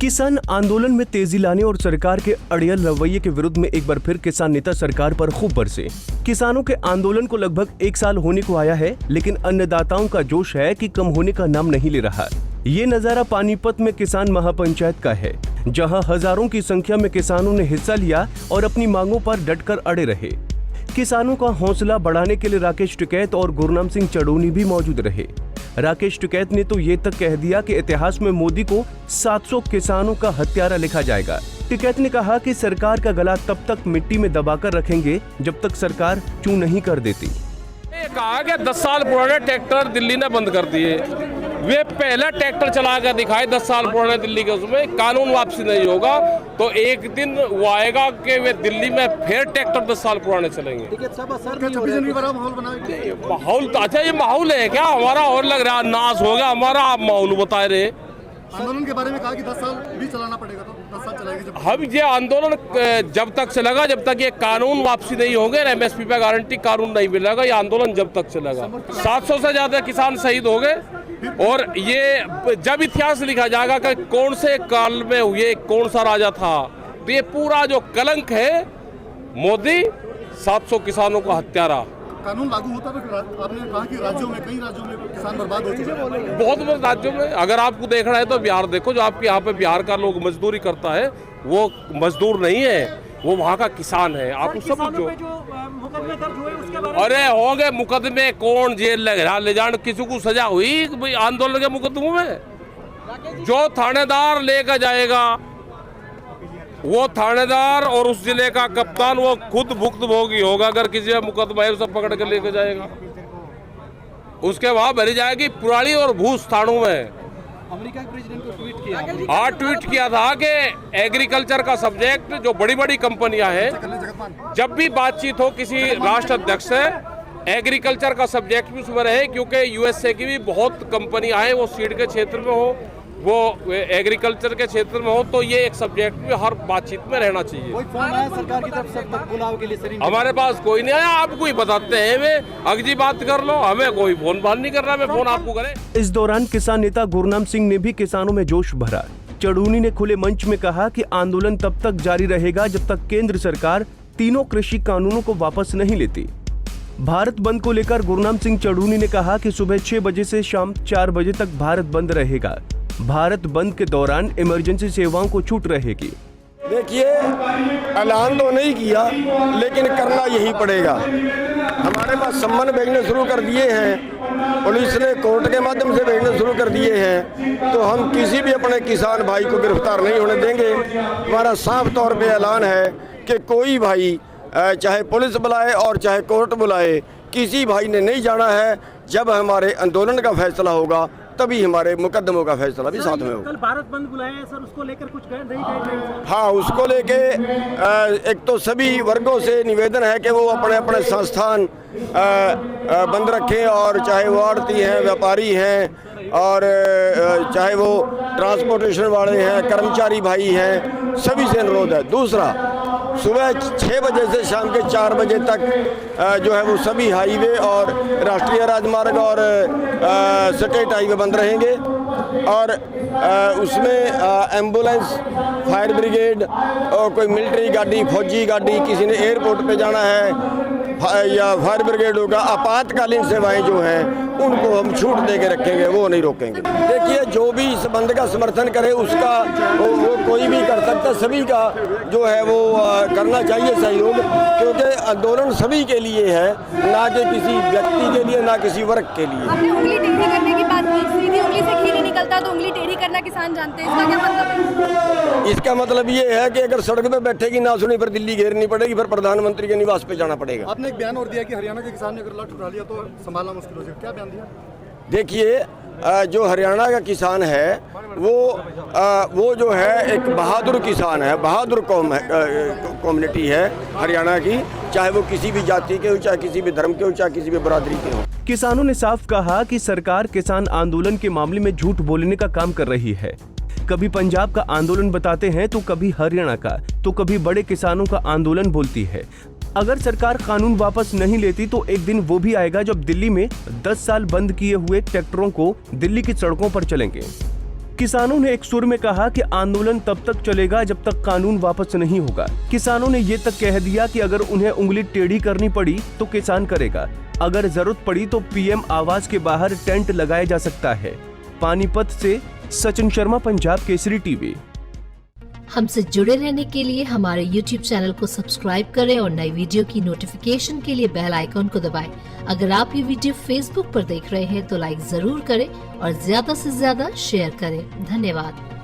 किसान आंदोलन में तेजी लाने और सरकार के अड़ियल रवैये के विरुद्ध में एक बार फिर किसान नेता सरकार पर खूब बरसे। किसानों के आंदोलन को लगभग 1 साल होने को आया है, लेकिन अन्नदाताओं का जोश है कि कम होने का नाम नहीं ले रहा। ये नजारा पानीपत में किसान महापंचायत का है, जहां हजारों की संख्या में किसानों ने हिस्सा लिया और अपनी मांगों पर डटकर अड़े रहे। किसानों का हौसला बढ़ाने के लिए राकेश टिकैत और गुरनाम सिंह चड़ूनी भी मौजूद रहे। राकेश टिकैत ने तो ये तक कह दिया कि इतिहास में मोदी को 700 किसानों का हत्यारा लिखा जाएगा। टिकैत ने कहा कि सरकार का गला तब तक मिट्टी में दबाकर रखेंगे जब तक सरकार चू नहीं कर देती। कहा कि 10 साल पुराने ट्रैक्टर दिल्ली ने बंद कर दिए। वे पहला ट्रैक्टर चला कर दिखाए 10 साल पुराने दिल्ली के, उसमें कानून वापसी नहीं होगा तो एक दिन वो आएगा कि वे दिल्ली में फिर ट्रैक्टर 10 साल पुराने चलेंगे। माहौल तो अच्छा, ये माहौल है क्या हमारा? और लग रहा नाश हो गया हमारा, आप माहौल बता रहे। आंदोलन के बारे में कहा कि 10 साल भी चलाना पड़ेगा, तो 10 साल चलाएंगे। हम ये आंदोलन जब तक चलेगा जब तक ये कानून वापसी नहीं होंगे, एमएसपी पे गारंटी कानून नहीं मिलेगा, ये आंदोलन जब तक चलेगा। 700 से ज्यादा किसान शहीद हो गए और ये जब इतिहास लिखा जाएगा कि कौन से काल में हुए, कौन सा राजा था, तो ये पूरा जो कलंक है मोदी 700 किसानों का हत्यारा। कानून लागू होता तो आपने कहा कि राज्यों में, कई राज्यों में किसान बर्बाद हो चुके हैं। बहुत राज्यों में अगर आपको देखना है तो बिहार देखो, जो आपके यहाँ पे बिहार का लोग मजदूरी करता है वो मजदूर नहीं है, वो वहाँ का किसान है। आप सब जो अरे होंगे मुकदमे, कौन जेल ले जाने, किसी को सजा हुई आंदोलन के मुकदमों में? जो थानेदार लेकर जाएगा वो थानेदार और उस जिले का कप्तान वो खुद भुक्तभोगी होगा। अगर किसी का मुकदमा है उसे पकड़ कर लेकर जाएगा, उसके वहां भरी जाएगी पुरानी और भूस थानों में। अमेरिका के प्रेसिडेंट को ट्वीट किया, हाँ ट्वीट किया था कि एग्रीकल्चर का सब्जेक्ट जो बड़ी बड़ी कंपनियां हैं, जब भी बातचीत हो किसी राष्ट्र अध्यक्ष से, एग्रीकल्चर का सब्जेक्ट भी उसमें रहे, क्योंकि यूएसए की भी बहुत कंपनियां हैं, वो सीड के क्षेत्र में हो, वो एग्रीकल्चर के क्षेत्र में हो, तो ये एक सब्जेक्ट भी हर बातचीत में रहना चाहिए। कोई फोन आया सरकार की तरफ से बुलाव के लिए? हमारे पास कोई नहीं आया, आपको ही बताते हैं, वे अगली बात कर लो, हमें कोई फोन बात नहीं कर रहा, मैं फोन आपको करे। इस दौरान किसान नेता गुरनाम सिंह ने भी किसानों में जोश भरा। चड़ूनी ने खुले मंच में कहा कि आंदोलन तब तक जारी रहेगा जब तक केंद्र सरकार तीनों कृषि कानूनों को वापस नहीं लेती। भारत बंद को लेकर गुरनाम सिंह चड़ूनी ने कहा कि सुबह 6 बजे से शाम 4 बजे तक भारत बंद रहेगा। भारत बंद के दौरान इमरजेंसी सेवाओं को छूट रहेगी। देखिए, ऐलान तो नहीं किया लेकिन करना यही पड़ेगा। हमारे पास सम्मन भेजने शुरू कर दिए हैं, पुलिस ने कोर्ट के माध्यम से भेजने शुरू कर दिए हैं, तो हम किसी भी अपने किसान भाई को गिरफ्तार नहीं होने देंगे। हमारा साफ तौर पे ऐलान है कि कोई भाई चाहे पुलिस बुलाए और चाहे कोर्ट बुलाए, किसी भाई ने नहीं जाना है। जब हमारे आंदोलन का फैसला होगा तभी हमारे मुकदमों का फैसला भी साथ में होगा। कल भारत बंद बुलाया है सर, उसको लेकर कुछ नहीं? हाँ, उसको लेके एक तो सभी वर्गों से निवेदन है कि वो अपने अपने संस्थान बंद रखें, और चाहे वो आड़ती हैं, व्यापारी हैं, और चाहे वो ट्रांसपोर्टेशन वाले हैं, कर्मचारी भाई हैं, सभी से अनुरोध है। दूसरा, सुबह 6 बजे से शाम के 4 बजे तक जो है वो सभी हाईवे और राष्ट्रीय राजमार्ग और स्टेट हाईवे बंद रहेंगे, और उसमें एम्बुलेंस, फायर ब्रिगेड और कोई मिलिट्री गाड़ी, फौजी गाड़ी, किसी ने एयरपोर्ट पे जाना है या फायर ब्रिगेड होगा, आपातकालीन सेवाएं जो हैं उनको हम छूट दे के रखेंगे, वो नहीं रोकेंगे। देखिए, जो भी इस बंद का समर्थन करे उसका वो कोई भी कर सकता, सभी का जो है वो करना चाहिए सहयोग, क्योंकि आंदोलन सभी के लिए है, ना कि किसी व्यक्ति के लिए, ना किसी वर्ग के लिए। आपने उंगली टेढ़ी करने की बात की, सीधी उंगली से घी नहीं निकलता, तो उंगली टेढ़ी करना किसान जानते हैं, इसका क्या मतलब है? इसका मतलब ये है कि अगर सड़क पे बैठेगी ना सुनी, फिर दिल्ली घेरनी पड़ेगी, फिर प्रधानमंत्री के निवास पे जाना पड़ेगा। आपने एक बयान और दिया कि हरियाणा के किसान ने अगर लठ उठा लिया तो संभालना मुश्किल हो जाएगा, क्या बयान दिया? देखिए, जो हरियाणा का किसान है वो जो है एक बहादुर किसान है, बहादुर कम्युनिटी है हरियाणा की, चाहे वो किसी भी जाति के हो, चाहे किसी भी धर्म के हो, चाहे किसी भी बरादरी के हो। किसानों ने साफ कहा कि सरकार किसान आंदोलन के मामले में झूठ बोलने का काम कर रही है। कभी पंजाब का आंदोलन बताते हैं तो कभी हरियाणा का, तो कभी बड़े किसानों का आंदोलन बोलती है। अगर सरकार कानून वापस नहीं लेती तो एक दिन वो भी आएगा जब दिल्ली में 10 साल बंद किए हुए ट्रैक्टरों को दिल्ली की सड़कों पर चलेंगे। किसानों ने एक सुर में कहा कि आंदोलन तब तक चलेगा जब तक कानून वापस नहीं होगा। किसानों ने ये तक कह दिया कि अगर उन्हें उंगली टेढ़ी करनी पड़ी तो किसान करेगा। अगर जरूरत पड़ी तो पीएम आवास के बाहर टेंट लगाया जा सकता है। पानीपत से सचिन शर्मा, पंजाब केसरी टीवी। हमसे जुड़े रहने के लिए हमारे YouTube चैनल को सब्सक्राइब करें और नई वीडियो की नोटिफिकेशन के लिए बेल आइकॉन को दबाएं। अगर आप ये वीडियो Facebook पर देख रहे हैं तो लाइक जरूर करें और ज्यादा से ज्यादा शेयर करें। धन्यवाद।